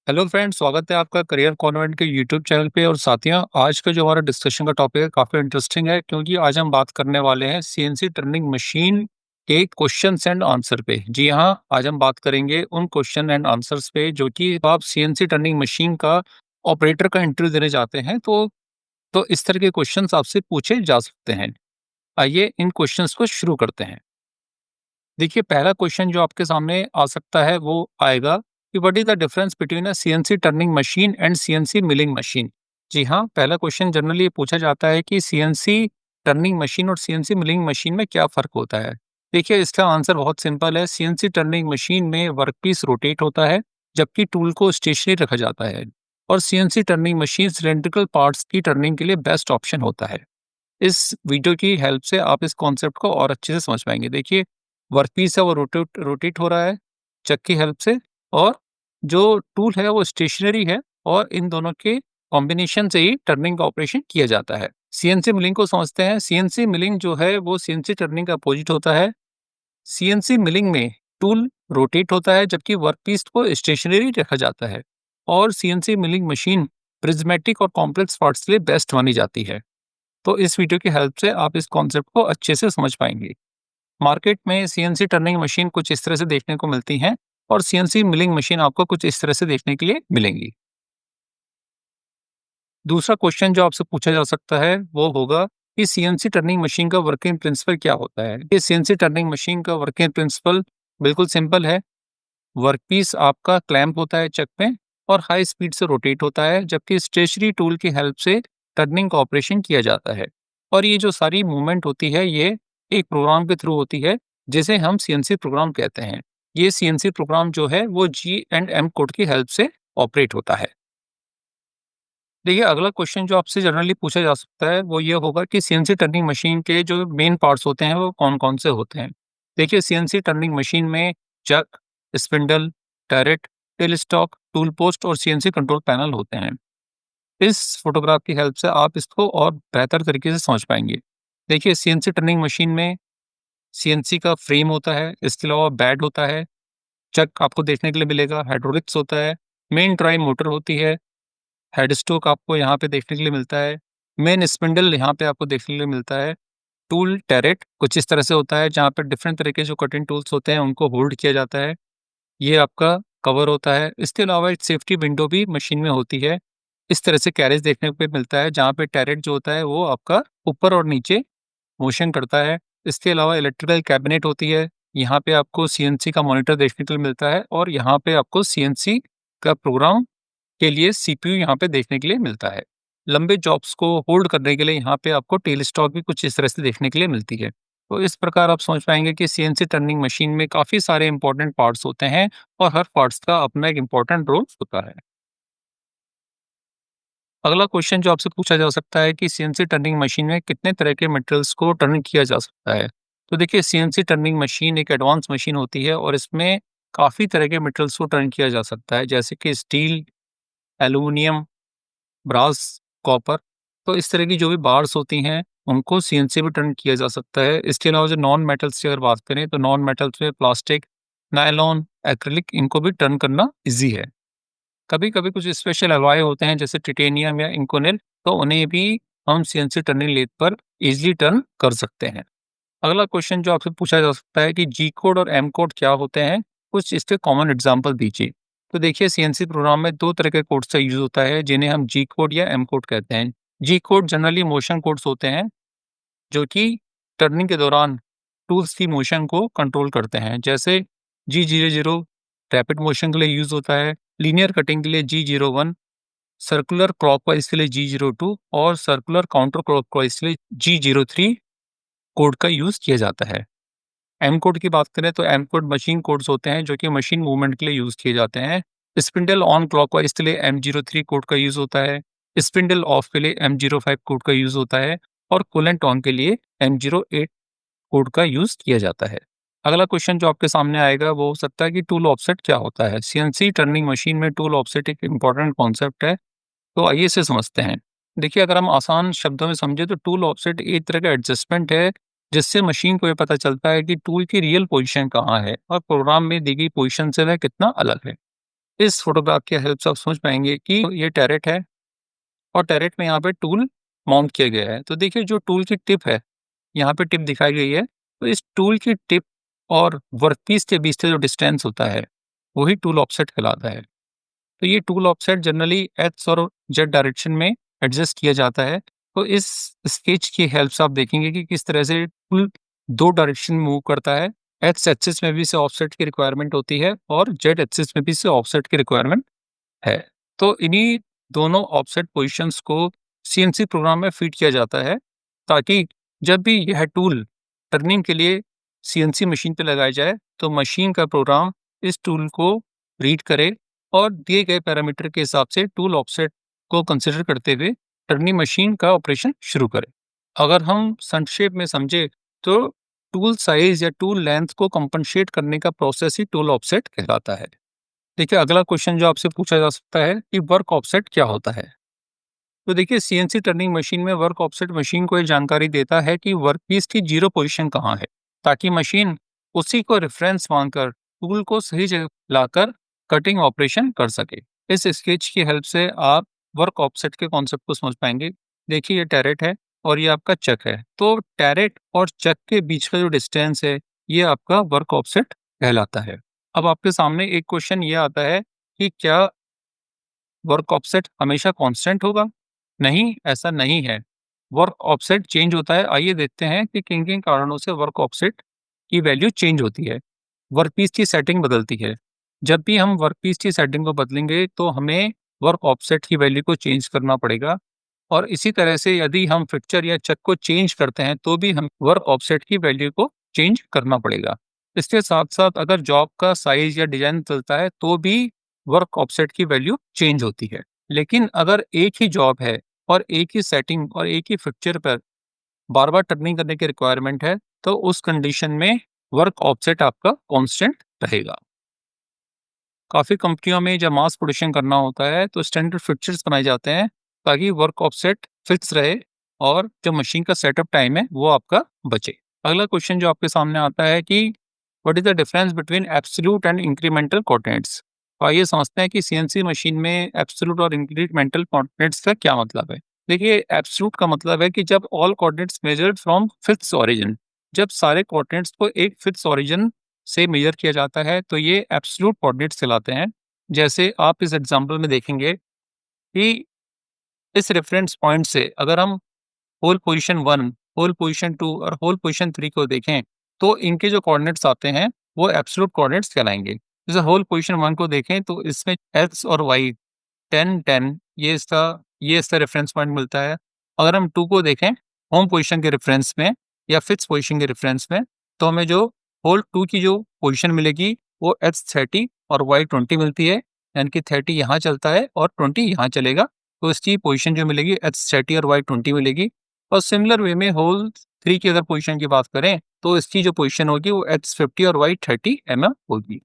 Hello friends, स्वागत है आपका करियर कॉन्वेंट के यूट्यूब चैनल पे। और साथियों, आज का जो हमारा डिस्कशन का टॉपिक है काफ़ी इंटरेस्टिंग है, क्योंकि आज हम बात करने वाले हैं सीएनसी टर्निंग मशीन के क्वेश्चंस एंड आंसर पे। जी हाँ, आज हम बात करेंगे उन क्वेश्चन एंड आंसर्स पे जो कि आप सीएनसी टर्निंग मशीन का ऑपरेटर का इंटरव्यू देने जाते हैं तो इस तरह के क्वेश्चंस आपसे पूछे जा सकते हैं। आइए इन क्वेश्चंस को शुरू करते हैं। देखिए, पहला क्वेश्चन जो आपके सामने आ सकता है वो आएगा कि what is the difference between a CNC turning machine and CNC milling machine. जी हाँ, पहला क्वेश्चन जनरली ये पूछा जाता है कि सीएनसी टर्निंग मशीन और सीएनसी मिलिंग मशीन में क्या फ़र्क होता है। देखिए, इसका आंसर बहुत सिंपल है। सीएनसी टर्निंग मशीन में वर्कपीस रोटेट होता है, जबकि टूल को स्टेशनरी रखा जाता है। और CNC turning machine cylindrical parts की टर्निंग के लिए बेस्ट ऑप्शन होता है। इस वीडियो की हेल्प से आप इस कॉन्सेप्ट को और अच्छे से समझ पाएँगे। देखिए, वर्कपीस है वो रोटेट रोटेट हो रहा है चक की हेल्प से, और जो टूल है वो स्टेशनरी है, और इन दोनों के कॉम्बिनेशन से ही टर्निंग का ऑपरेशन किया जाता है। सीएनसी मिलिंग को समझते हैं। सीएनसी मिलिंग जो है वो सीएनसी टर्निंग का अपोजिट होता है। सीएनसी मिलिंग में टूल रोटेट होता है, जबकि वर्कपीस को स्टेशनरी रखा जाता है। और सीएनसी मिलिंग मशीन प्रिज्मेटिक और कॉम्प्लेक्स पार्ट्स के लिए बेस्ट मानी जाती है। तो इस वीडियो की हेल्प से आप इस कॉन्सेप्ट को अच्छे से समझ पाएंगे। मार्केट में सीएनसी टर्निंग मशीन कुछ इस तरह से देखने को मिलती हैं, और सीएनसी मिलिंग मशीन आपको कुछ इस तरह से देखने के लिए मिलेंगी। दूसरा क्वेश्चन जो आपसे पूछा जा सकता है वो होगा कि सीएनसी टर्निंग मशीन का वर्किंग प्रिंसिपल क्या होता है। ये सीएनसी टर्निंग मशीन का वर्किंग प्रिंसिपल बिल्कुल सिंपल है। वर्कपीस आपका क्लैंप होता है चक में और हाई स्पीड से रोटेट होता है, जबकि स्टेशनरी टूल की हेल्प से टर्निंग का ऑपरेशन किया जाता है। और ये जो सारी मूवमेंट होती है ये एक प्रोग्राम के थ्रू होती है, जिसे हम सीएनसी प्रोग्राम कहते हैं। ये सीएनसी प्रोग्राम जो है वो जी एंड एम कोड की हेल्प से ऑपरेट होता है। देखिए, अगला क्वेश्चन जो आपसे जनरली पूछा जा सकता है वो ये होगा कि सीएनसी टर्निंग मशीन के जो मेन पार्ट्स होते हैं वो कौन-कौन से होते हैं। देखिए, सीएनसी टर्निंग मशीन में chuck, spindle, turret, tailstock, tool post और सीएनसी कंट्रोल पैनल होते हैं। इस फोटोग्राफ की हेल्प से आप इसको और बेहतर तरीके से समझ पाएंगे। देखिए, सीएनसी टर्निंग मशीन में सीएनसी का फ्रेम होता है, इसके अलावा बेड होता है, चक आपको देखने के लिए मिलेगा, हाइड्रोलिक्स होता है, मेन ड्राइव मोटर होती है, हेड स्टॉक आपको यहाँ पे देखने के लिए मिलता है, मेन स्पिंडल यहाँ पे आपको देखने के लिए मिलता है, टूल टैरेट कुछ इस तरह से होता है जहाँ पे डिफरेंट तरह के जो कटिंग टूल्स होते हैं उनको होल्ड किया जाता है। ये आपका कवर होता है। इसके अलावा एक सेफ्टी विंडो भी मशीन में होती है। इस तरह से कैरेज देखने को मिलता है जहाँ पे टैरेट जो होता है वो आपका ऊपर और नीचे मोशन करता है। इसके अलावा इलेक्ट्रिकल कैबिनेट होती है। यहाँ पे आपको सीएनसी का मॉनिटर देखने के लिए मिलता है, और यहाँ पे आपको सीएनसी का प्रोग्राम के लिए सीपीयू यहाँ पे देखने के लिए मिलता है। लंबे जॉब्स को होल्ड करने के लिए यहाँ पे आपको टेल स्टॉक भी कुछ इस तरह से देखने के लिए मिलती है। तो इस प्रकार आप समझ पाएँगे कि सीएनसी टर्निंग मशीन में काफ़ी सारे इम्पोर्टेंट पार्ट्स होते हैं, और हर पार्ट्स का अपना एक इम्पोर्टेंट रोल होता है। अगला क्वेश्चन जो आपसे पूछा जा सकता है कि सीएनसी टर्निंग मशीन में कितने तरह के मटेरियल्स को टर्न किया जा सकता है। तो देखिए, सीएनसी टर्निंग मशीन एक एडवांस मशीन होती है, और इसमें काफ़ी तरह के मटेरियल्स को टर्न किया जा सकता है, जैसे कि स्टील, एल्यूमीनियम, ब्रास, कॉपर। तो इस तरह की जो भी बार्स होती हैं, उनको सीएनसी में टर्न किया जा सकता है। इसके अलावा जो नॉन मेटल्स की अगर बात करें, तो नॉन मेटल्स में प्लास्टिक, नायलॉन, एक्रिलिक इनको भी टर्न करना ईज़ी है। कभी-कभी कुछ स्पेशल एलॉय होते हैं जैसे टाइटेनियम या इंकोनिल, तो उन्हें भी हम सीएनसी टर्निंग लेथ पर ईज़िली टर्न कर सकते हैं। अगला क्वेश्चन जो आपसे पूछा जा सकता है कि जी कोड और एम कोड क्या होते हैं? कुछ इसके कॉमन एग्जाम्पल दीजिए। तो देखिए, सीएनसी प्रोग्राम में 2 तरह के कोड्स का यूज़ होता है, जिन्हें हम जी कोड या एम कोड कहते हैं। जी कोड जनरली मोशन कोड्स होते हैं, जो कि टर्निंग के दौरान टूल्स की मोशन को कंट्रोल करते हैं। जैसे G00 रैपिड मोशन के लिए यूज़ होता है, लीनियर कटिंग के लिए G01, सर्कुलर क्लॉकवाइज के लिए G02 और सर्कुलर काउंटर क्लॉकवाइज के लिए G03 कोड का यूज़ किया जाता है। एम कोड की बात करें तो एम कोड मशीन कोड्स होते हैं जो कि मशीन मूवमेंट के लिए यूज़ किए जाते हैं। स्पिंडल ऑन क्लॉकवाइज के लिए M03 कोड का यूज़ होता है। स्पिंडल ऑफ के लिए M05 कोड का यूज़ होता है, और कूलेंट ऑन के लिए M08 कोड का यूज़ किया जाता है। अगला क्वेश्चन जो आपके सामने आएगा वो हो सकता है कि टूल ऑफसेट क्या होता है? सीएनसी टर्निंग मशीन में टूल ऑफसेट एक इम्पोर्टेंट कॉन्सेप्ट है। तो आइए इसे समझते हैं। देखिए, अगर हम आसान शब्दों में समझे तो टूल ऑफसेट एक तरह का एडजस्टमेंट है, जिससे मशीन को ये पता चलता है कि टूल की रियल पोजीशन कहाँ है और प्रोग्राम में दी गई पोजीशन से वह कितना अलग है। इस फोटोग्राफ की हेल्प से आप समझ पाएंगे कि ये टैरेट है और टैरेट में यहाँ पे टूल माउंट किया गया है। तो देखिए जो टूल की टिप है, यहाँ पे टिप दिखाई गई है, तो इस टूल की टिप और वर्कपीस के बीच से जो डिस्टेंस होता है, वही टूल ऑफसेट कहलाता है। तो ये टूल ऑफसेट जनरली एक्स और जेड डायरेक्शन में एडजस्ट किया जाता है। तो इस स्केच की हेल्प से आप देखेंगे कि किस तरह से टूल 2 डायरेक्शन में मूव करता है। एक्स एक्सिस में भी इसे ऑफसेट की रिक्वायरमेंट होती है और जेड एक्सिस में भी इसे ऑफसेट की रिक्वायरमेंट है। तो इन्हीं दोनों ऑफसेट पोजीशंस को सीएनसी प्रोग्राम में फीड किया जाता है, ताकि जब भी यह टूल टर्निंग के लिए सीएनसी मशीन पे लगाया जाए, तो मशीन का प्रोग्राम इस टूल को रीड करे और दिए गए पैरामीटर के हिसाब से टूल ऑफसेट को कंसिडर करते हुए टर्निंग मशीन का ऑपरेशन शुरू करे। अगर हम संक्षेप में समझे, तो टूल साइज या टूल लेंथ को कंपनसेट करने का प्रोसेस ही टूल ऑफसेट कहलाता है। देखिए अगला क्वेश्चन जो आपसे पूछा जा सकता है कि वर्क ऑफसेट क्या होता है। तो देखिए सीएनसी टर्निंग मशीन में वर्क ऑफसेट मशीन को ये जानकारी देता है कि वर्कपीस की जीरो पोजीशन कहाँ है, ताकि मशीन उसी को रेफरेंस मानकर टूल को सही जगह लाकर कटिंग ऑपरेशन कर सके। इस स्केच की हेल्प से आप वर्क ऑफसेट के कॉन्सेप्ट को समझ पाएंगे। देखिए ये टैरेट है और ये आपका चक है, तो टैरेट और चक के बीच का जो डिस्टेंस है, ये आपका वर्क ऑफसेट कहलाता है। अब आपके सामने एक क्वेश्चन ये आता है कि क्या वर्क ऑफसेट हमेशा कांस्टेंट होगा? नहीं, ऐसा नहीं है। वर्क ऑफसेट चेंज होता है। आइए देखते हैं कि किन-किन कारणों से वर्क ऑफसेट की वैल्यू चेंज होती है। वर्कपीस की सेटिंग बदलती है। जब भी हम वर्कपीस की सेटिंग को बदलेंगे, तो हमें वर्क ऑफसेट की वैल्यू को चेंज करना पड़ेगा और इसी तरह से यदि हम फिक्सचर या चक को चेंज करते हैं, तो भी हम वर्क ऑफसेट की वैल्यू को चेंज करना पड़ेगा। इसके साथ-साथ अगर जॉब का साइज़ या डिज़ाइन बदलता है, तो भी वर्क ऑफसेट की वैल्यू चेंज होती है। लेकिन अगर एक ही जॉब है और एक ही सेटिंग और एक ही फिक्सचर पर बार-बार टर्निंग करने की रिक्वायरमेंट है, तो उस कंडीशन में वर्क ऑफसेट आपका कांस्टेंट रहेगा। काफ़ी कंपनियों में जब मास प्रोडक्शन करना होता है, तो स्टैंडर्ड फिक्सचर्स बनाए जाते हैं, ताकि वर्क ऑफसेट फिक्स रहे और जो मशीन का सेटअप टाइम है, वो आपका बचे। अगला क्वेश्चन जो आपके सामने आता है कि what is the difference between absolute and incremental coordinates? तो आइए समझते हैं कि सीएनसी मशीन में एब्सोल्यूट और इंक्रीमेंटल कोऑर्डिनेट्स का क्या मतलब है। देखिए एब्सोल्यूट का मतलब है कि जब all coordinates measured from fix origin, जब सारे कोऑर्डिनेट्स को एक फिक्स ओरिजिन से मेजर किया जाता है, तो ये एब्सोल्यूट कोऑर्डिनेट्स कहलाते हैं। जैसे आप इस एग्जांपल में देखेंगे कि इस रेफरेंस पॉइंट से अगर हम होल पोजीशन 1, होल पोजीशन 2 और होल पोजीशन 3 को देखें, तो इनके जो कोऑर्डिनेट्स आते हैं, वो एब्सोल्यूट कोऑर्डिनेट्स कहलाएँगे। जैसे होल पोजीशन 1 को देखें, तो इसमें एक्स और वाई 10-10 ये इसका रेफरेंस पॉइंट मिलता है। अगर हम 2 को देखें होम पोजीशन के रेफरेंस में या फिक्स पोजीशन के रेफरेंस में, तो हमें जो होल 2 की जो पोजीशन मिलेगी, वो एक्स 30 और वाई 20 मिलती है। यानी कि 30 यहाँ चलता है और 20 यहाँ चलेगा। तो इसकी पोजीशन जो मिलेगी एक्स 30 और वाई 20 मिलेगी। और सिमिलर वे में होल 3 की अगर पोजीशन की बात करें, तो इसकी जो पोजीशन होगी वो एक्स 50 और वाई 30 होगी।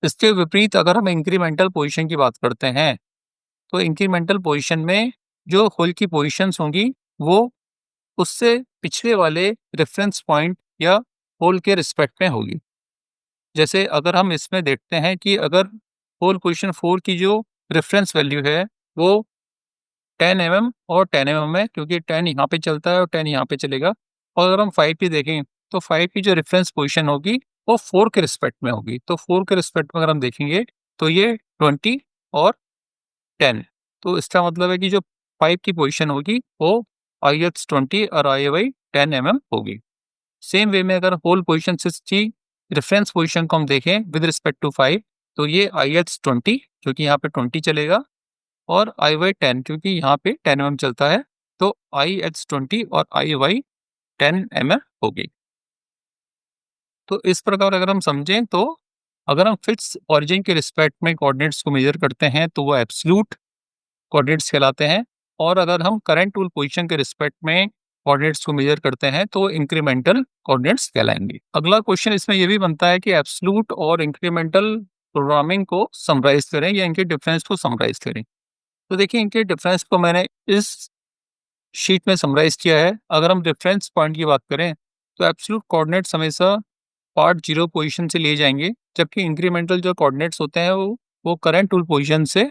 इसके विपरीत अगर हम इंक्रीमेंटल पोजीशन की बात करते हैं, तो इंक्रीमेंटल पोजीशन में जो होल की पोजीशंस होंगी, वो उससे पिछले वाले रेफरेंस पॉइंट या होल के रिस्पेक्ट में होगी। जैसे अगर हम इसमें देखते हैं कि अगर होल पोजीशन 4 की जो रेफरेंस वैल्यू है, वो 10 और 10 है, क्योंकि 10 यहाँ पे चलता है और 10 यहाँ पे चलेगा। और अगर हम 5 की देखें, तो 5 की जो रेफरेंस पोजीशन होगी, वो 4 के रिस्पेक्ट में होगी। तो 4 के रिस्पेक्ट में अगर हम देखेंगे, तो ये 20 और 10। तो इसका मतलब है कि जो 5 की पोजीशन होगी, वो IH 20 और IY 10 होगी। सेम वे में अगर होल पोजीशन 6 की रेफरेंस पोजीशन को हम देखें विद रिस्पेक्ट टू 5, तो ये IH 20 क्योंकि यहाँ पे 20 चलेगा और IY 10 क्योंकि यहाँ पे 10 चलता है। तो IH 20 और IY 10 होगी। तो इस प्रकार अगर हम समझें, तो अगर हम फिक्स ओरिजिन के रिस्पेक्ट में कोऑर्डिनेट्स को मेजर करते हैं, तो वो एब्सोल्यूट कोऑर्डिनेट्स कहलाते हैं। और अगर हम करंट टूल पोजीशन के रिस्पेक्ट में कोऑर्डिनेट्स को मेजर करते हैं, तो इंक्रीमेंटल कोऑर्डिनेट्स कहलाएंगे। अगला क्वेश्चन इसमें यह भी बनता है कि एब्सोल्यूट और इंक्रीमेंटल प्रोग्रामिंग को समराइज करें या इनके डिफरेंस को समराइज करें। तो देखिए इनके डिफरेंस को मैंने इस शीट में समराइज किया है। अगर हम रेफरेंस पॉइंट की बात करें, तो एब्सोल्यूट कोऑर्डिनेट्स हमेशा पार्ट 0 पोजीशन से लिए जाएंगे, जबकि इंक्रीमेंटल जो कोऑर्डिनेट्स होते हैं वो करंट टूल पोजीशन से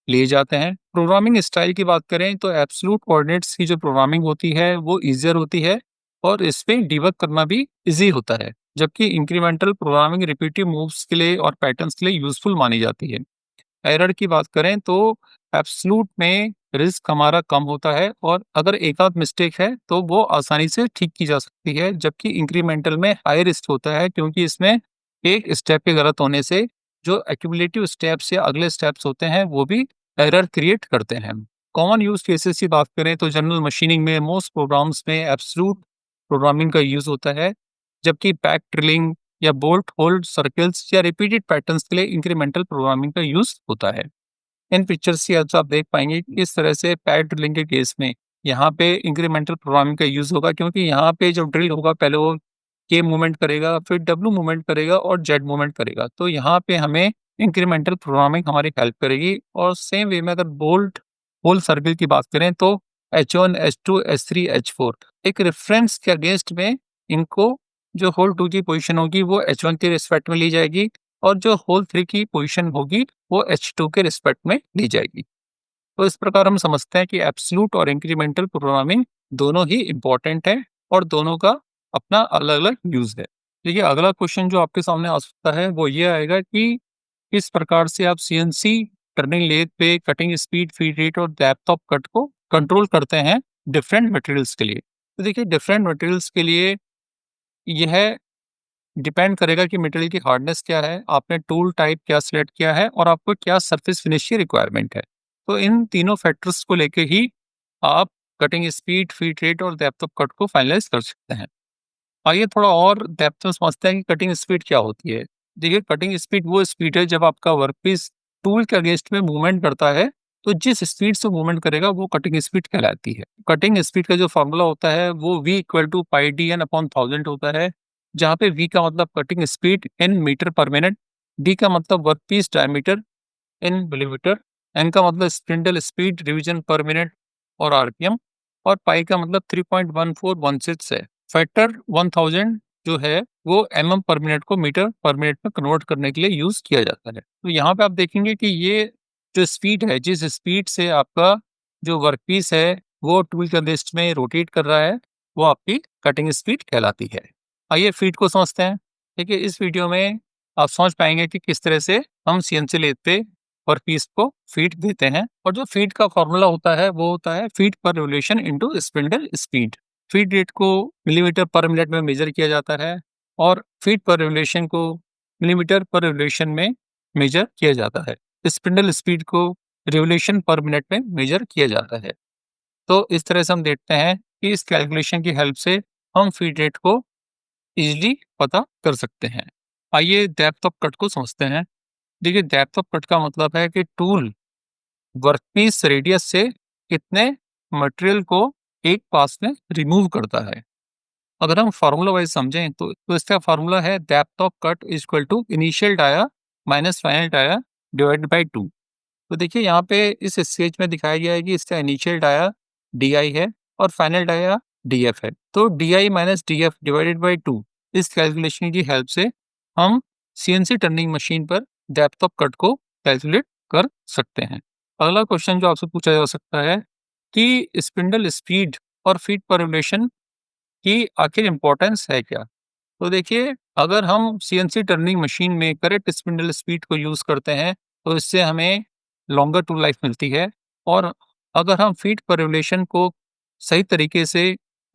लिए जाते हैं। प्रोग्रामिंग स्टाइल की बात करें तो एब्सोल्यूट कोऑर्डिनेट्स की जो प्रोग्रामिंग होती है वो ईज़ियर होती है और इसमें डिबग करना भी ईज़ी होता है, जबकि इंक्रीमेंटल प्रोग्रामिंग रिपीटिव मूव्स के लिए और पैटर्न्स के लिए यूज़फुल मानी जाती है। एरर की बात करें तो एब्सोल्यूट में रिस्क हमारा कम होता है और अगर एक आध मिस्टेक है तो वो आसानी से ठीक की जा सकती है, जबकि इंक्रीमेंटल में हाई रिस्क होता है क्योंकि इसमें एक स्टेप के गलत होने से जो एक्यूमुलेटिव स्टेप्स या अगले स्टेप्स होते हैं वो भी एरर क्रिएट करते हैं। कॉमन यूज केसेस की बात करें तो जनरल मशीनिंग में मोस्ट प्रोग्राम्स में एब्सोल्यूट प्रोग्रामिंग का यूज होता है, जबकि पैक ड्रिलिंग या बोल्ट होल्ड सर्कल्स या रिपीटेड पैटर्न्स के लिए इंक्रीमेंटल प्रोग्रामिंग का यूज होता है। इन पिक्चर्स से आज आप देख पाएंगे कि किस तरह से पैड ड्रिलिंग के केस में यहाँ पे इंक्रीमेंटल प्रोग्रामिंग का यूज होगा, क्योंकि यहाँ पे जो ड्रिल होगा पहले वो के मूवमेंट करेगा, फिर डब्ल्यू मूवमेंट करेगा और जेड मूवमेंट करेगा। तो यहाँ पे हमें इंक्रीमेंटल प्रोग्रामिंग हमारी हेल्प करेगी। और सेम वे में अगर बोल्ट होल सर्कल की बात करें तो H1 H2 H3 H4 एक रेफरेंस के अगेंस्ट में इनको जो होल 2 की पोजीशन होगी वो H1 के रिस्पेक्ट में ली जाएगी और जो होल 3 की पोजीशन होगी वो H2 के रिस्पेक्ट में ली जाएगी। तो इस प्रकार हम समझते हैं कि एब्सोल्यूट और इंक्रीमेंटल प्रोग्रामिंग दोनों ही इम्पोर्टेंट है और दोनों का अपना अलग-अलग यूज़ है। देखिए, अगला क्वेश्चन जो आपके सामने आ सकता है वो ये आएगा कि किस प्रकार से आप सीएनसी टर्निंग लेथ पे कटिंग स्पीड, फीड रेट और डेप्थ ऑफ कट को कंट्रोल करते हैं डिफरेंट मटेरियल्स के लिए। तो देखिए, डिफरेंट मटेरियल्स के लिए यह डिपेंड करेगा कि मटेरियल की हार्डनेस क्या है, आपने टूल टाइप क्या सिलेक्ट किया है और आपको क्या सरफेस फिनिश की रिक्वायरमेंट है। तो इन तीनों फैक्टर्स को लेके ही आप कटिंग स्पीड, फीड रेट और डेप्थ ऑफ कट को फाइनलाइज कर सकते हैं। आइए थोड़ा और डेप्थ में समझते हैं कि कटिंग स्पीड क्या होती है। देखिए, कटिंग स्पीड वो स्पीड है जब आपका वर्कपीस टूल के अगेंस्ट में मूवमेंट करता है, तो जिस स्पीड से मूवमेंट करेगा वो कटिंग स्पीड कहलाती है। कटिंग स्पीड का जो फॉर्मूला होता है वो v equal to pi D N upon 1000 होता है, जहाँ पे v का मतलब cutting speed in metre per minute, d का मतलब workpiece diameter in millimetre, N का मतलब spindle speed revision per minute और आरपीएम, और पाई का मतलब 3.1416 है। फैक्टर 1000 जो है वो पर मिनट को मीटर पर मिनट में कन्वर्ट करने के लिए यूज किया जाता है। तो यहाँ पे आप देखेंगे कि ये जो स्पीड है, जिस स्पीड से आपका जो वर्कपीस है वो टूल के लिस्ट में रोटेट कर रहा है, वो आपकी कटिंग स्पीड कहलाती है। आइए फीड को समझते हैं। देखिए, इस वीडियो में आप समझ पाएंगे कि किस तरह से हम सीएनसी लेथ पे वर्कपीस को फीड देते हैं, और जो फीड का फॉर्मूला होता है वो होता है feed per revolution into spindle speed. Feed rate को मिलीमीटर पर मिनट में मेजर किया जाता है और फीड पर रिवोल्यूशन को मिलीमीटर पर रिवोल्यूशन में मेजर किया जाता है। स्पिंडल स्पीड को रिवोल्यूशन पर मिनट में मेजर किया जाता है। तो इस तरह से हम देखते हैं कि इस कैलकुलेशन की हेल्प से हम फीड रेट को इजीली पता कर सकते हैं। आइए डेप्थ ऑफ कट को समझते हैं। देखिए, डेप्थ ऑफ कट का मतलब है कि टूल वर्कपीस रेडियस से कितने मटेरियल को एक पास में रिमूव करता है। अगर हम फार्मूला वाइज समझें तो इसका फार्मूला है depth of cut is equal to initial dia minus final dia divided by 2। तो देखिए, यहाँ पे इस स्केच में दिखाया गया है कि इसका इनिशियल डाया डी आई है और फाइनल डाया डी एफ है। तो D I minus D F divided by 2 इस कैलकुलेशन की हेल्प से हम सीएनसी टर्निंग मशीन पर डेप्थ ऑफ कट को कैलकुलेट कर सकते हैं। अगला क्वेश्चन जो आपसे पूछा जा सकता है कि स्पिंडल स्पीड और फीट पर रिलेशन की आखिर इम्पोर्टेंस है क्या? तो देखिए, अगर हम सीएनसी टर्निंग मशीन में करेक्ट स्पिंडल स्पीड को यूज़ करते हैं तो इससे हमें लॉन्गर टू लाइफ मिलती है, और अगर हम फीट पर रिवोल्यूशन को सही तरीके से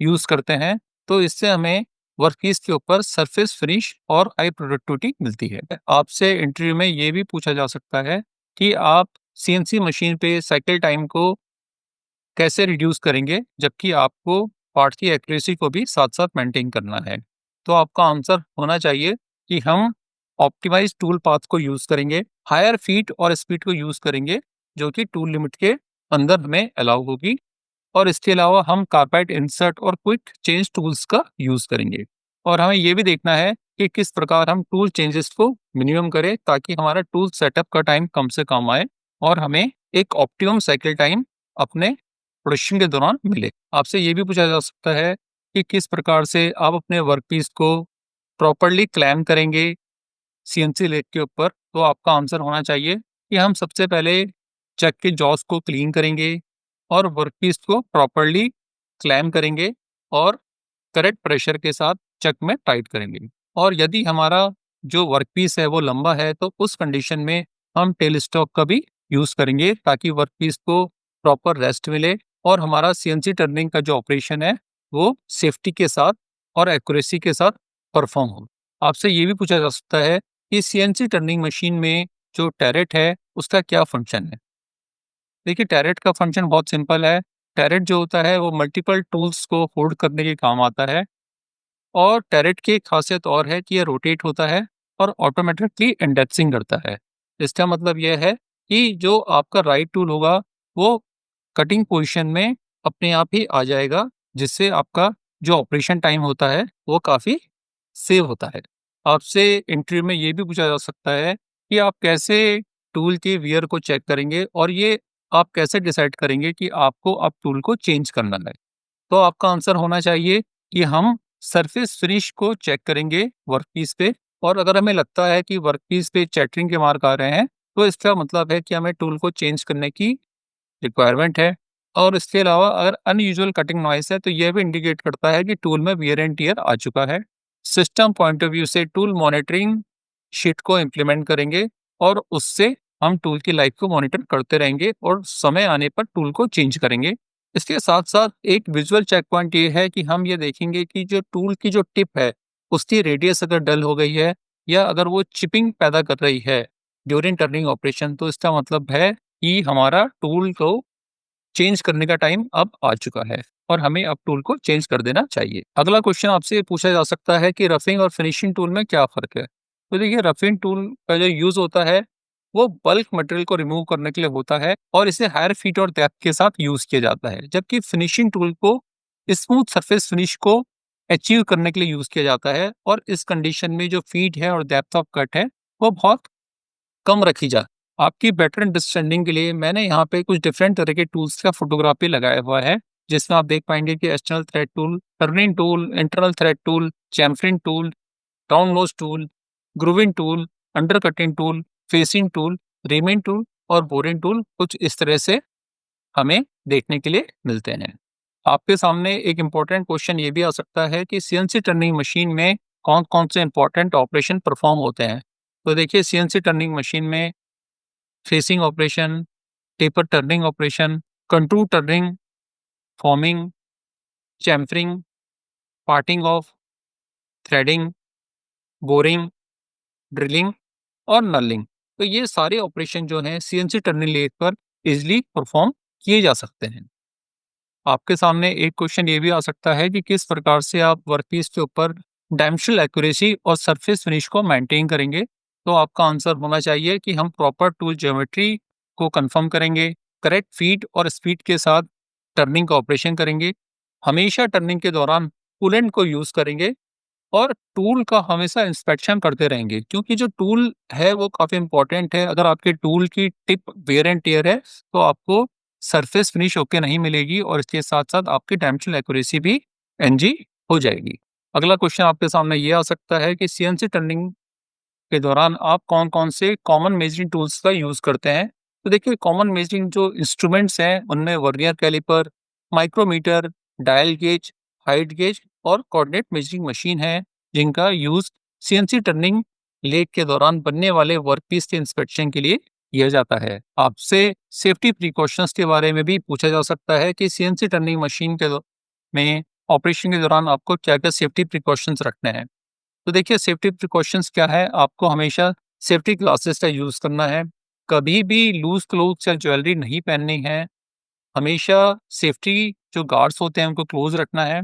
यूज़ करते हैं तो इससे हमें वर्कपीस के ऊपर सरफेस फिनिश और हाई प्रोडक्टिविटी मिलती है। आपसे इंटरव्यू में ये भी पूछा जा सकता है कि आप सीएनसी मशीन पे साइकिल टाइम को कैसे रिड्यूस करेंगे, जबकि आपको पार्ट की एक्यूरेसी को भी साथ-साथ मेंटेन करना है। तो आपका आंसर होना चाहिए कि हम ऑप्टिमाइज़ टूल पाथ को यूज़ करेंगे, हायर फीट और स्पीड को यूज़ करेंगे, जो कि टूल लिमिट के अंदर हमें अलाउ होगी, और इसके अलावा हम कार्बाइड इंसर्ट और क्विक चेंज टूल्स का यूज़ करेंगे। और हमें ये भी देखना है कि किस प्रकार हम टूल चेंजेस को मिनिमम करें ताकि हमारा टूल सेटअप का टाइम कम से कम आए और हमें एक ऑप्टिमम साइकिल टाइम अपने प्रोडक्शन के दौरान मिले। आपसे ये भी पूछा जा सकता है कि किस प्रकार से आप अपने वर्कपीस को प्रॉपर्ली क्लैम्प करेंगे सीएनसी लेग के ऊपर, तो आपका आंसर होना चाहिए कि हम सबसे पहले चक के जॉस को क्लीन करेंगे और वर्कपीस को प्रॉपर्ली क्लैम्प करेंगे और करेक्ट प्रेशर के साथ चक में टाइट करेंगे। और यदि हमारा जो वर्कपीस है वो लंबा है तो उस कंडीशन में हम टेल स्टॉक का भी यूज़ करेंगे ताकि वर्कपीस को प्रॉपर रेस्ट मिले और हमारा सीएनसी टर्निंग का जो ऑपरेशन है वो सेफ्टी के साथ और एक्यूरेसी के साथ परफॉर्म हो। आपसे ये भी पूछा जा सकता है कि सीएनसी टर्निंग मशीन में जो टैरेट है उसका क्या फंक्शन है? देखिए, टैरेट का फंक्शन बहुत सिंपल है। टैरेट जो होता है वो मल्टीपल टूल्स को होल्ड करने के काम आता है और टैरेट की एक खासियत और है कि ये रोटेट होता है और ऑटोमेटिकली इंडेक्सिंग करता है। इसका मतलब यह है कि जो आपका राइट टूल होगा वो कटिंग पोजीशन में अपने आप ही आ जाएगा, जिससे आपका जो ऑपरेशन टाइम होता है वो काफ़ी सेव होता है। आपसे इंटरव्यू में ये भी पूछा जा सकता है कि आप कैसे टूल के वियर को चेक करेंगे और ये आप कैसे डिसाइड करेंगे कि आपको अब टूल को चेंज करना है। तो आपका आंसर होना चाहिए कि हम सरफेस फिनिश को चेक करेंगे वर्कपीस पे और अगर हमें लगता है कि वर्कपीस पे चैटरिंग के मार्क आ रहे हैं, तो इसका मतलब है कि हमें टूल को चेंज करने की रिक्वायरमेंट है। और इसके अलावा अगर अनयूजुअल कटिंग नॉइस है, तो यह भी इंडिकेट करता है कि टूल में वियर एंड टियर आ चुका है। सिस्टम पॉइंट ऑफ व्यू से टूल मॉनिटरिंग शीट को इम्प्लीमेंट करेंगे और उससे हम टूल की लाइफ को मॉनिटर करते रहेंगे और समय आने पर टूल को चेंज करेंगे। इसके साथ-साथ एक विजुअल चेक पॉइंट ये है कि हम ये देखेंगे कि जो टूल की जो टिप है, उसकी रेडियस अगर डल हो गई है या अगर वो चिपिंग पैदा कर रही है ड्यूरिंग टर्निंग ऑपरेशन, तो इसका मतलब है कि हमारा टूल को चेंज करने का टाइम अब आ चुका है और हमें अब टूल को चेंज कर देना चाहिए। अगला क्वेश्चन आपसे पूछा जा सकता है कि रफिंग और फिनिशिंग टूल में क्या फ़र्क है? तो देखिए, रफिंग टूल का जो यूज़ होता है, वो बल्क मटेरियल को रिमूव करने के लिए होता है और इसे हायर फीट और डेप्थ के साथ यूज़ किया जाता है। जबकि फिनिशिंग टूल को स्मूथ सरफेस फिनिश को अचीव करने के लिए यूज़ किया जाता है और इस कंडीशन में जो फीट है और डेप्थ ऑफ कट है, वो बहुत कम रखी जा। आपकी बेटर अंडरस्टैंडिंग के लिए मैंने यहाँ पे कुछ डिफरेंट तरह के टूल्स का फोटोग्राफी लगाया हुआ है, जिसमें आप देख पाएँगे कि external thread tool, turning tool, internal thread tool, chamfering tool, down nose tool, grooving tool, under cutting tool, facing tool, reaming tool और बोरिंग टूल कुछ इस तरह से हमें देखने के लिए मिलते हैं। आपके सामने एक इम्पोर्टेंट क्वेश्चन ये भी आ सकता है कि सीएनसी टर्निंग मशीन में कौन-कौन से इम्पोर्टेंट ऑपरेशन परफॉर्म होते हैं? तो देखिए, सीएनसी टर्निंग मशीन में facing operation, taper turning operation, contour turning, forming, chamfering, parting off, threading, boring, drilling और नलिंग। तो ये सारे ऑपरेशन जो हैं सीएनसी टर्निंग लेथ पर इजीली परफॉर्म किए जा सकते हैं। आपके सामने एक क्वेश्चन ये भी आ सकता है कि किस प्रकार से आप वर्कपीस के ऊपर डायमेंशनल एक्यूरेसी और सरफेस फिनिश को मेंटेन करेंगे। तो आपका आंसर होना चाहिए कि हम प्रॉपर टूल ज्योमेट्री को कंफर्म करेंगे, करेक्ट फीड और स्पीड के साथ टर्निंग का ऑपरेशन करेंगे, हमेशा टर्निंग के दौरान कूलेंट को यूज़ करेंगे और टूल का हमेशा इंस्पेक्शन करते रहेंगे, क्योंकि जो टूल है वो काफ़ी इंपॉर्टेंट है। अगर आपके टूल की टिप वेयर एंड टियर है, तो आपको सरफेस फिनिश होके नहीं मिलेगी और इसके साथ-साथ आपकी डायमेंशनल एक्यूरेसी भी एनजी हो जाएगी। अगला क्वेश्चन आपके सामने ये आ सकता है कि सीएनसी टर्निंग के दौरान आप कौन-कौन से कॉमन मेजरिंग टूल्स का यूज़ करते हैं? तो देखिए, कॉमन मेजरिंग जो इंस्ट्रूमेंट्स हैं, उनमें vernier caliper, micrometer, dial gauge, height gauge और कोऑर्डिनेट मेजरिंग मशीन है, जिनका यूज़ सीएनसी टर्निंग लेग के दौरान बनने वाले वर्कपीस के इंस्पेक्शन के लिए किया जाता है। आपसे सेफ्टी प्रिकॉशंस के बारे में भी पूछा जा सकता है कि सीएनसी टर्निंग मशीन में ऑपरेशन के दौरान आपको क्या-क्या सेफ्टी प्रिकॉशंस रखने हैं। तो देखिए, सेफ्टी प्रिकॉशंस क्या है, आपको हमेशा सेफ्टी ग्लासेस का यूज़ करना है, कभी भी लूज़ क्लोथ्स या ज्वेलरी नहीं पहननी है, हमेशा सेफ्टी जो गार्ड्स होते हैं उनको क्लोज़ रखना है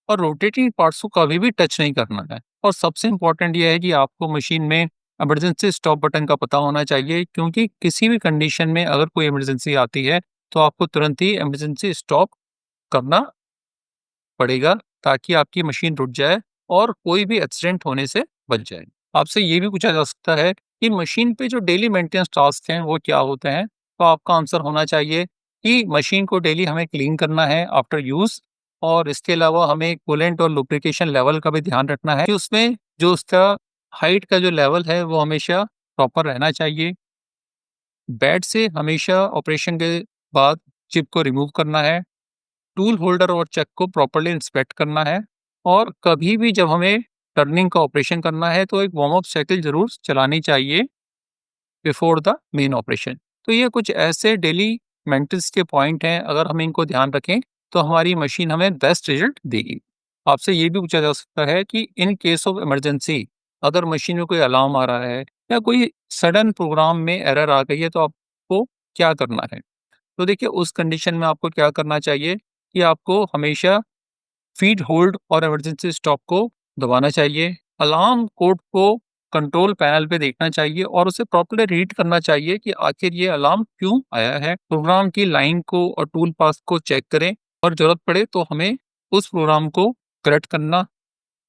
और रोटेटिंग पार्ट्स को कभी भी टच नहीं करना है। और सबसे इम्पोर्टेंट ये है कि आपको मशीन में इमरजेंसी स्टॉप बटन का पता होना चाहिए, क्योंकि किसी भी कंडीशन में अगर कोई इमरजेंसी आती है, तो आपको तुरंत ही इमरजेंसी स्टॉप करना पड़ेगा ताकि आपकी मशीन रुक जाए और कोई भी एक्सीडेंट होने से बच जाए। आपसे ये भी पूछा जा सकता है कि मशीन पे जो डेली मेंटेनेंस टास्क हैं वो क्या होते हैं? तो आपका आंसर होना चाहिए कि मशीन को डेली हमें क्लीन करना है आफ्टर यूज़ और इसके अलावा हमें कूलेंट और लुब्रिकेशन लेवल का भी ध्यान रखना है कि उसमें जो उसका हाइट का जो लेवल है वो हमेशा प्रॉपर रहना चाहिए। बेड से हमेशा ऑपरेशन के बाद चिप को रिमूव करना है, टूल होल्डर और चक को प्रॉपर्ली इंस्पेक्ट करना है और कभी भी जब हमें टर्निंग का ऑपरेशन करना है तो एक वार्म अप साइकिल ज़रूर चलानी चाहिए बिफोर द मेन ऑपरेशन। तो ये कुछ ऐसे डेली मेंटेनेंस के पॉइंट हैं, अगर हम इनको ध्यान रखें तो हमारी मशीन हमें बेस्ट रिजल्ट देगी। आपसे ये भी पूछा जा सकता है कि इन केस ऑफ इमरजेंसी अगर मशीन में कोई अलार्म आ रहा है या कोई सडन प्रोग्राम में एरर आ गई है तो आपको क्या करना है? तो देखिए उस कंडीशन में आपको क्या करना चाहिए कि आपको हमेशा फीड होल्ड और इमरजेंसी स्टॉप को दबाना चाहिए। अलार्म कोड को कंट्रोल पैनल पे देखना चाहिए और उसे प्रॉपर्ली रीड करना चाहिए कि आखिर ये अलार्म क्यों आया है। प्रोग्राम की लाइन को और टूल पाथ को चेक करें और जरूरत पड़े तो हमें उस प्रोग्राम को करेक्ट करना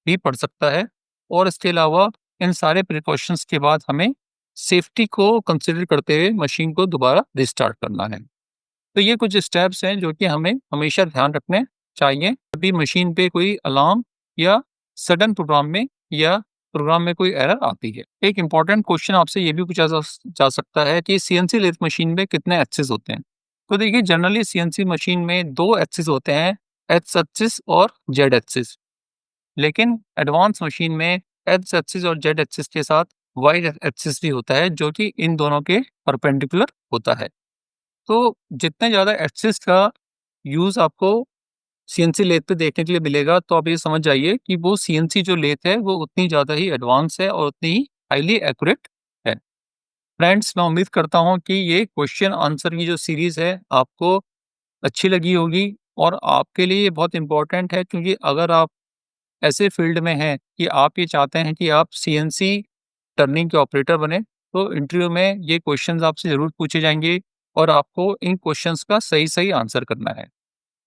भी पड़ सकता है। और इसके अलावा इन सारे प्रिकॉशंस के बाद हमें सेफ्टी को कंसिडर करते हुए मशीन को दोबारा रिस्टार्ट करना है। तो ये कुछ स्टेप्स हैं जो कि हमें हमेशा ध्यान रखने चाहिए जब भी मशीन पे कोई अलार्म या सडन प्रोग्राम में कोई एरर आती है। एक इम्पॉर्टेंट क्वेश्चन आपसे ये भी पूछा जा सकता है कि सीएनसी लेथ मशीन में कितने एक्सिस होते हैं? तो देखिए जनरली सीएनसी मशीन में 2 एक्सिस होते हैं, एक्स एक्सिस और जेड एक्सिस। लेकिन एडवांस मशीन में एक्स एक्सिस और जेड एक्सिस के साथ वाई एक्सिस भी होता है जो कि इन दोनों के परपेंडिकुलर होता है। तो जितने ज़्यादा एक्सेस का यूज़ आपको सीएनसी लेथ पे देखने के लिए मिलेगा, तो आप ये समझ जाइए कि वो सीएनसी जो लेथ है, वो उतनी ज़्यादा ही एडवांस है और उतनी ही हाइली एक्यूरेट है। फ्रेंड्स, मैं उम्मीद करता हूँ कि ये क्वेश्चन आंसर की जो सीरीज़ है, आपको अच्छी लगी होगी और आपके लिए ये बहुत इम्पोर्टेंट है क्योंकि अगर आप ऐसे फील्ड में हैं कि आप ये चाहते हैं कि आप सीएनसी टर्निंग के ऑपरेटर बने, तो इंटरव्यू में ये क्वेश्चंस आपसे ज़रूर पूछे जाएँगे और आपको इन क्वेश्चंस का सही-सही आंसर करना है।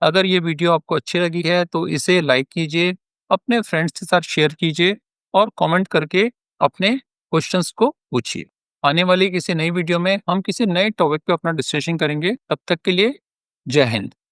अगर ये वीडियो आपको अच्छी लगी है तो इसे लाइक कीजिए, अपने फ्रेंड्स के साथ शेयर कीजिए और कमेंट करके अपने क्वेश्चंस को पूछिए। आने वाली किसी नई वीडियो में हम किसी नए टॉपिक पे अपना डिस्कशन करेंगे। तब तक के लिए जय हिंद।